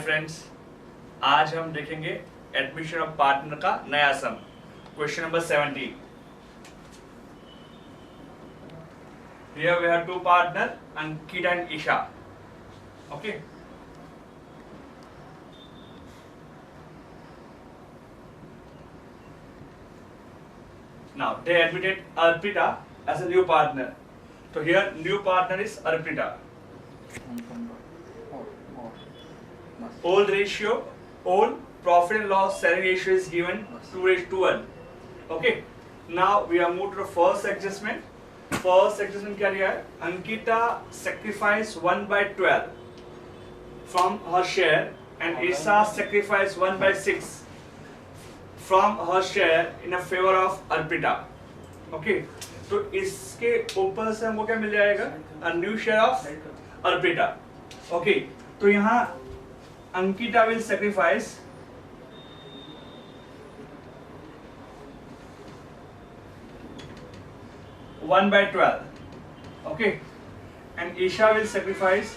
Friends, आज हम देखेंगे एडमिशन ऑफ पार्टनर का नया sum. Question number 70। Here we have two partner, Ankita and Isha. Okay. Now they admitted Arpita as a new partner. So here new partner is Arpita. Old ratio, old profit and loss sharing ratio is given 2:1. Okay. Now we are moved to the first adjustment. First adjustment क्या लिया है? Ankita sacrifice 1/12 from her share and Isha sacrifice 1/6 from her share in a favor of Arpita. Okay. तो इसके ऊपर से हमको क्या मिल जाएगा? A new share of Arpita. Okay. तो यहाँ Ankita will sacrifice 1/12. Okay. And Isha will sacrifice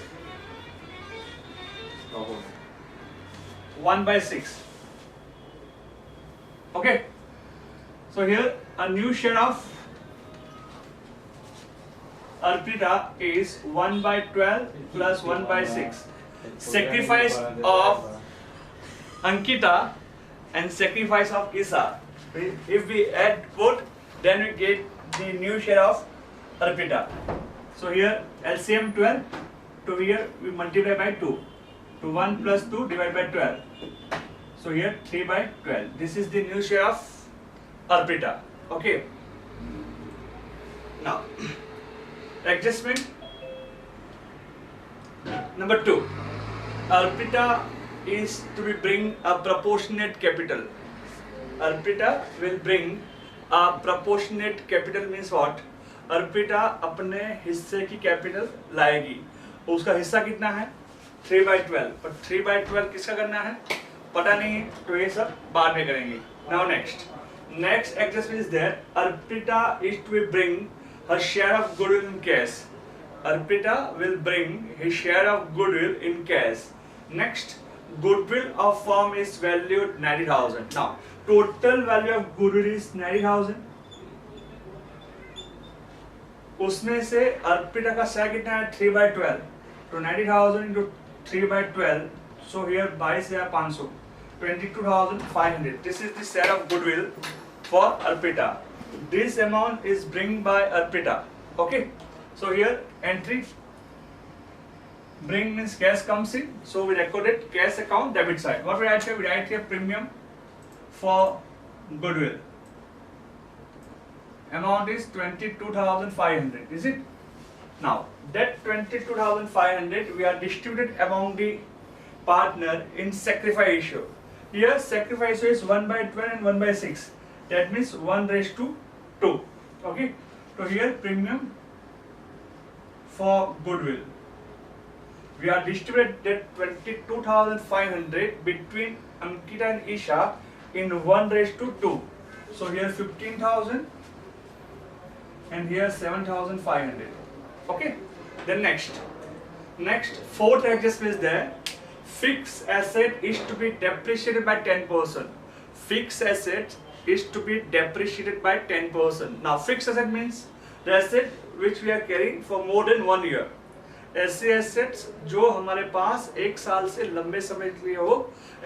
1/6. Okay. So here a new share of Arpita is 1/12 plus 1/6. Sacrifice of Ankita and sacrifice of Isha. If we add both, then we get the new share of Arpita. So here LCM 12. To here we multiply by 2. To 1 plus 2 divided by 12. So here 3/12. This is the new share of Arpita. Okay. Now adjustment number 2. Arpita is to be bring a proportionate capital. Arpita will bring a proportionate capital means what? Arpita अपने हिस्से की capital लाएगी. उसका हिस्सा कितना है? 3/12. पर 3/12 किसका करना है? पता नहीं है, तो ये सब बाद में करेंगे. Now next adjustment is there. Arpita is to bring her share of goodwill in cash. Arpita will bring his share of goodwill in cash. Next, goodwill of firm is valued 90,000. Now, total value of goodwill is 90,000. उसमें से अर्पिता का share कितना है? 3/12. तो 90,000 into 3/12. So here 22,500. 22,500. This is the share of goodwill for Arpita. This amount is bring by Arpita. Okay. So here entry. Bring means cash comes in, so we recorded cash account debit side. What we write here? We write here premium for goodwill. Amount is 22,500. Is it? Now that 22,500 we are distributed among the partner in sacrifice ratio. Here sacrifice ratio is 1/12 and 1/6. That means 1:2. Okay. So here premium for goodwill. We are distributed 22,500 between Ankita and Isha in 1:2. So here 15,000 and here 7,500. Okay. Then next fourth adjustment is there. Fixed asset is to be depreciated by 10%. Fixed asset is to be depreciated by 10%. Now fixed asset means the asset which we are carrying for more than 1 year. ऐसे assets जो हमारे पास 1 साल से लंबे समय के लिए हो,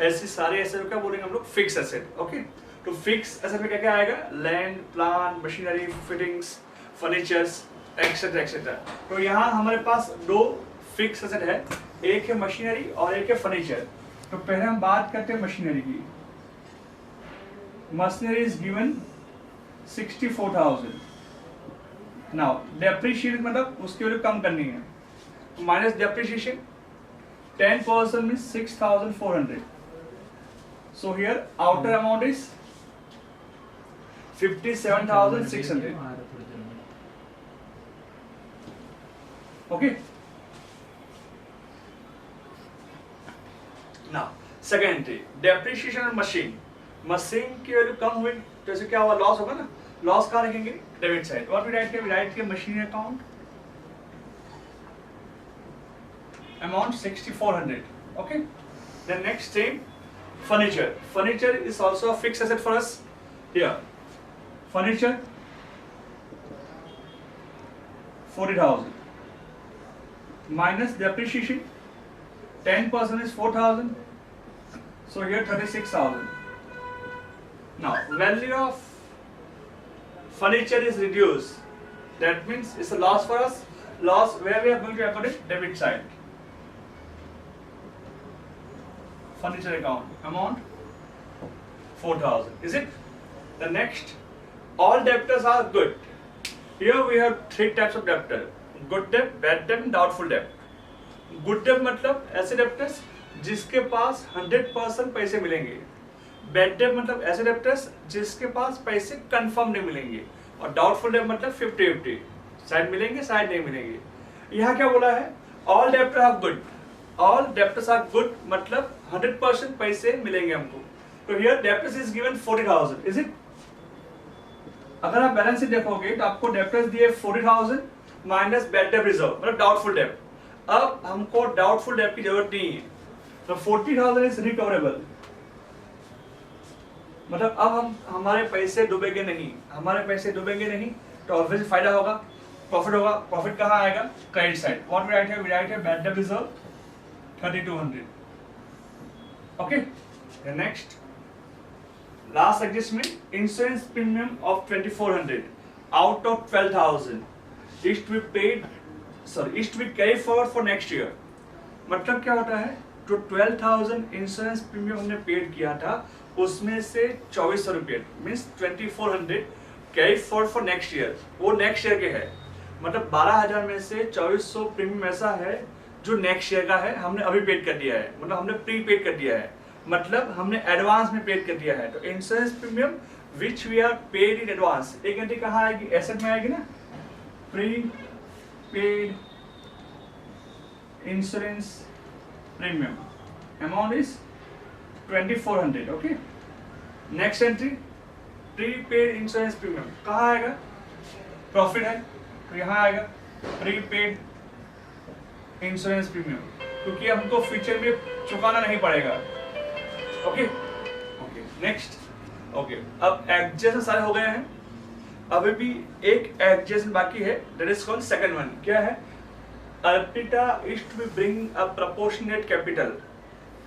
ऐसी सारे एसेट का बोलेंगे हम लोग फिक्स एसेट. ओके. तो फिक्स एसेट में क्या क्या आएगा? Land, plant, machinery, fittings, furnitures, etcetera etcetera. तो यहाँ हमारे पास 2 फिक्स एसेट है. एक है मशीनरी और एक है फर्नीचर. तो पहले हम बात करते हैं मशीनरी की. Machinery is given 64,000. Now depreciate मतलब उसकी वैल्यू कम करनी है. Minus depreciation, 10% means 6,400. So here outer amount is 57,600. Okay. Now second entry, depreciation of machine. Machine की वैल्यू कम हुई तो ऐसे क्या हुआ? लॉस होगा ना. लॉस कहाँ लिखेंगे? Debit side. What we write here? We write here machine account. Amount 6,400. Okay. Then next thing, furniture. Furniture is also a fixed asset for us. Here, furniture 40,000 minus depreciation 10% is 4,000. So here 36,000. Now value of furniture is reduced. That means it's a loss for us. Loss where we are going to record it, debit side. Furniture account amount 4,000. Is it? The next, all debtors are good. Here we have three types of debtor: good debt, bad debt, and doubtful debt. Good debt मतलब ऐसे debtors जिसके पास 100% पैसे मिलेंगे. Bad debt मतलब ऐसे debtors जिसके पास पैसे confirm नहीं मिलेंगे. और डाउटफुल डेट मतलब 50-50, शायद मिलेंगे शायद नहीं मिलेंगे. यहाँ क्या बोला है? All debtor are good. All debtors are good मतलब 100% पैसे मिलेंगे हमको. तो here debtors is given 40,000. Is it? अगर आप बैलेंस शीट देखोगे तो आपको डेप्टर्स दिए 40,000 माइनस बैड डेट रिजर्व मतलब डाउटफुल डेट. अब हमको डाउटफुल डेट की जरूरत नहीं है. तो 40,000 इज रिकवरेबल मतलब अब हम हमारे पैसे डूबेंगे नहीं. हमारे पैसे डूबेंगे नहीं तो ऑब्वियसली फायदा होगा, प्रॉफिट होगा. प्रॉफिट कहाँ आएगा? Credit side. What we write है? वी राइट है bad debt reserve 3,200. Okay. Next, last adjustment, insurance premium of 2,400 out of 12,000 is to be paid, sorry is to be carry forward for next year. मतलब क्या होता है? जो 12,000 insurance premium हमने paid किया था उसमें से 2,400 रुपये means 2,400 carry forward for next year. वो नेक्स्ट ईयर के है. मतलब 12,000 में से 2,400 प्रीमियम ऐसा है जो नेक्स्ट ईयर का है, हमने अभी पेड कर दिया है. मतलब हमने प्री पेड कर दिया है, मतलब हमने एडवांस में पेड कर दिया है. तो insurance premium which we are paid in advance, एक घंटे कहाँ आएगी? एसेट में आएगी ना. Prepaid insurance premium amount is 2,400. Okay. Next entry, prepaid insurance premium कहाँ आएगा? प्रॉफिट है तो यहाँ आएगा प्रीपेड इंश्योरेंस प्रीमियम, क्योंकि हमको फ्यूचर में चुकाना नहीं पड़ेगा. ओके. ओके. नेक्स्ट. ओके. अब एडजस्टमेंट सारे हो गए हैं. अभी भी एक एडजस्टमेंट बाकी है, that is called second one. क्या है? Arpita is to be bring a proportionate capital.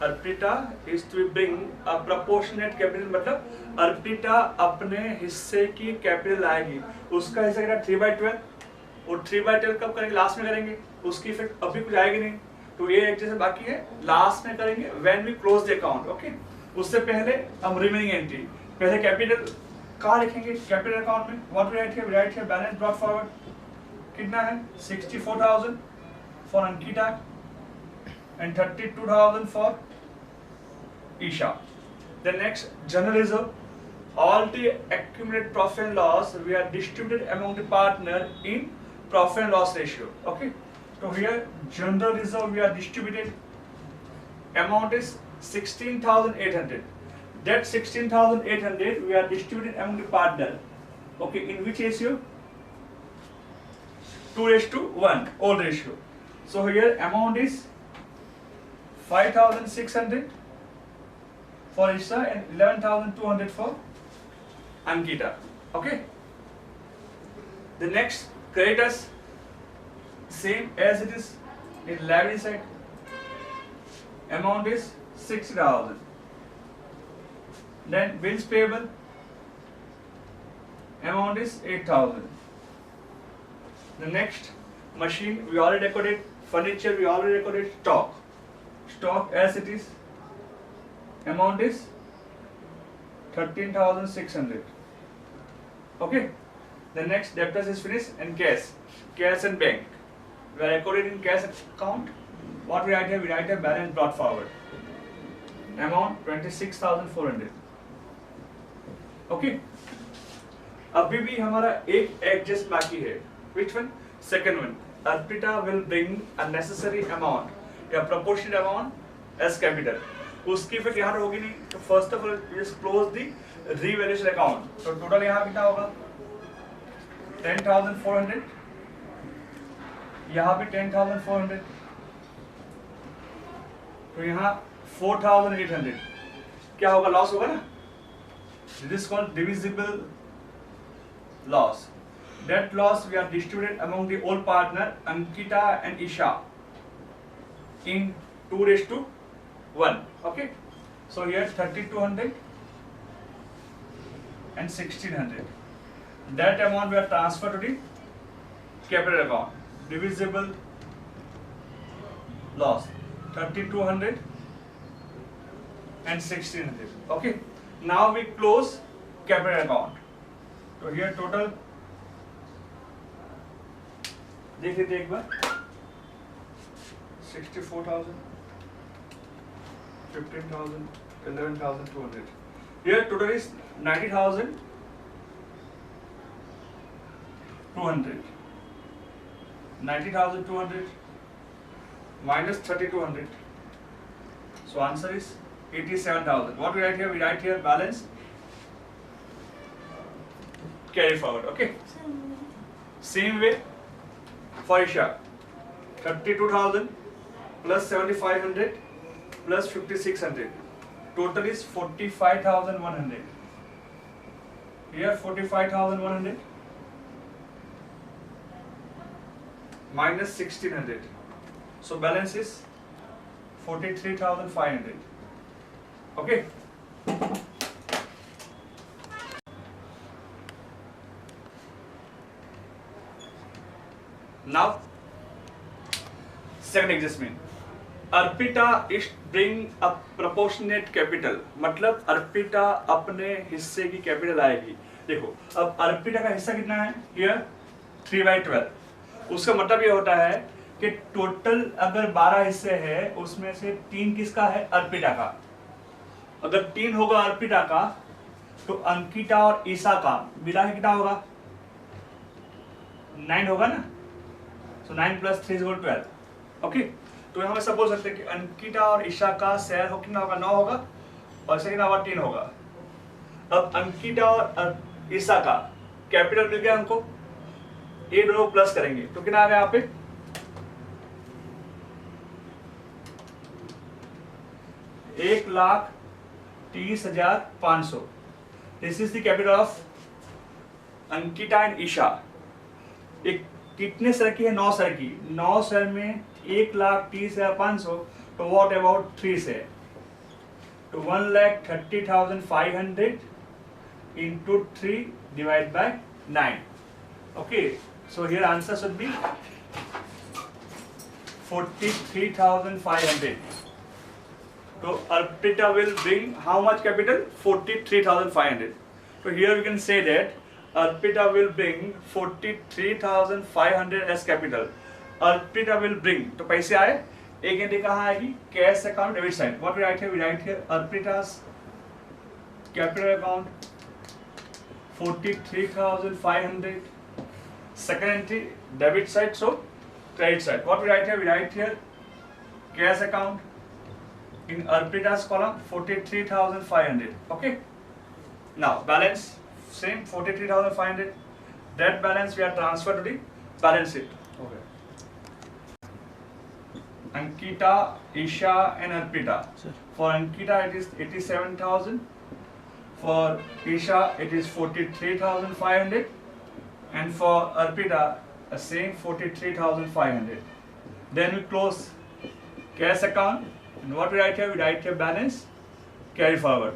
Arpita is to bring a proportionate capital मतलब अर्पिता अपने हिस्से की कैपिटल लाएगी. उसका हिस्सा क्या? 3/12. और 3/12 कब करेंगे? लास्ट में करेंगे. उसकी इफेक्ट अभी कुछ आएगी नहीं. तो ये एक जैसे बाकी है, लास्ट में करेंगे when we close the account. Okay. उससे पहले हम रिमेनिंग एंट्री, पहले कैपिटल कहाँ लिखेंगे? कैपिटल अकाउंट में. What we write here? We write here balance brought forward. कितना है? 64,000 फॉर Ankita and 32,000 for Isha. The next, general reserve. All the accumulated profit and loss we are distributed among the partner in profit and loss ratio. Okay. So here general reserve we are distributed. Amount is 16,800. That 16,800 we are distributed among the partner. Okay. In which ratio? 2:1. Old ratio. So here amount is 5,600 for Isha and 11,200 for Ankita. Okay. The next, creditors same as it is in liability side. Amount is 60,000. Then bills payable. Amount is 8,000. The next, machine we already recorded. Furniture we already recorded. Stock as it is, amount is 13,600. Okay. The next, debtors is finished and cash and bank. We are recorded in cash account. What we write here? We write here balance brought forward. Amount 26,400. Okay. अभी भी हमारा एक adjust बाकी है. Which one? Second one. Arpita will bring a necessary amount या proportionate amount as capital. उसकी effect यहाँ होगी नहीं. तो first of all just close the revaluation account. तो टोटल यहाँ कितना होगा? 10,400. यहाँ भी 10,400. तो यहाँ 4800 क्या होगा, लॉस होगा ना, this is called divisible loss. That loss we are distributed among the old partner Ankita and Isha in 2:1. Okay, so here 3200 and 1600. That amount we are transferred to the capital account. Divisible loss 3200 and 1600. Okay, now we close capital account. तो ये total देख लीजिए एक बार, 64,000, 15,000, 11,200. Here total is 90,200. 90,200 minus 3,200. So answer is 87,000. What we write here? We write here balance. Carry forward. Okay. Same way for Isha. 32,000 plus 7,500 plus 5,600. Total is 45,100. Here 45,100 minus 1,600. So balance is 43,500. Okay. Now, second adjustment. Arpita is bring a proportionate capital. मतलब अर्पिता अपने हिस्से की capital आएगी. देखो, अब अर्पिता का हिस्सा कितना है? Here 3/12. उसका मतलब ये होता है कि टोटल अगर 12 हिस्से हैं, उसमें से 3 किसका है? अर्पिता का. अगर 3 होगा अर्पिता का, तो अंकिता और ईसा का मिला के कितना होगा? 9 होगा ना. So 9 plus 3 is equal to 12. Okay? तो हम ऐसा बोल सकते हैं कि अंकिता और ईशा का शेयर हो कितना होगा? 9 होगा, और इसे कितना होगा? 3 होगा. अब अंकिता और ईशा का कैपिटल मिल गया हमको, ये दोनों प्लस करेंगे तो कितना आ गया यहाँ पे? 1,30,500. This is the capital of Ankita and Isha. एक कितने सर की है? 9 सर की. 9 सर में 1,30,500. तो व्हाट अबाउट 3 से? तो 1,30,500 into 3 divided by 9. Okay, so here answer should be 43,500. So Arpita will bring how much capital? 43,500. So here we can say that Arpita will bring 43,500 as capital. Arpita will bring, तो पैसे आए, एक entry कहाँ आएगी? Cash account debit side. What we write here? We write here Arpita's capital account 43,500. Second entry debit side, so credit side. What we write here? We write here cash account in Arpita's column 43,500. Okay. Now balance. Same 43,500. That balance we are transferred to the balance sheet. Okay. Ankita, Isha, and Arpita. Sir. For Ankita it is 87,000. For Isha it is 43,500. And for Arpita the same 43,500. Then we close cash account. And what we write here? We write here balance carry forward.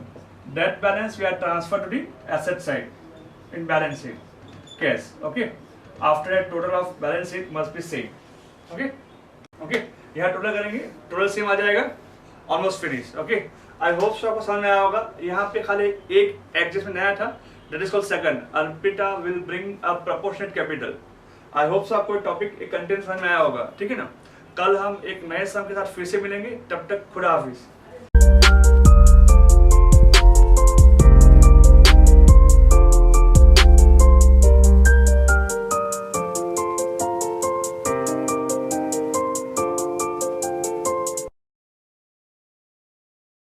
That balance we are transferred to the asset side in balance sheet cash. Okay. After that total of balance sheet must be same. Okay. Okay. यहाँ total करेंगे, total same आ जाएगा. Almost finish. Okay, I hope so आपको समझ में आया होगा. यहाँ पे खाली एक एडजस्टमेंट नया था, that is called second. Arpita will bring a proportionate capital. I hope so आपको टॉपिक एक कंटेंट समझ में आया होगा. ठीक है ना. कल हम एक नए सम के साथ फिर से मिलेंगे. तब तक खुदा हाफिज.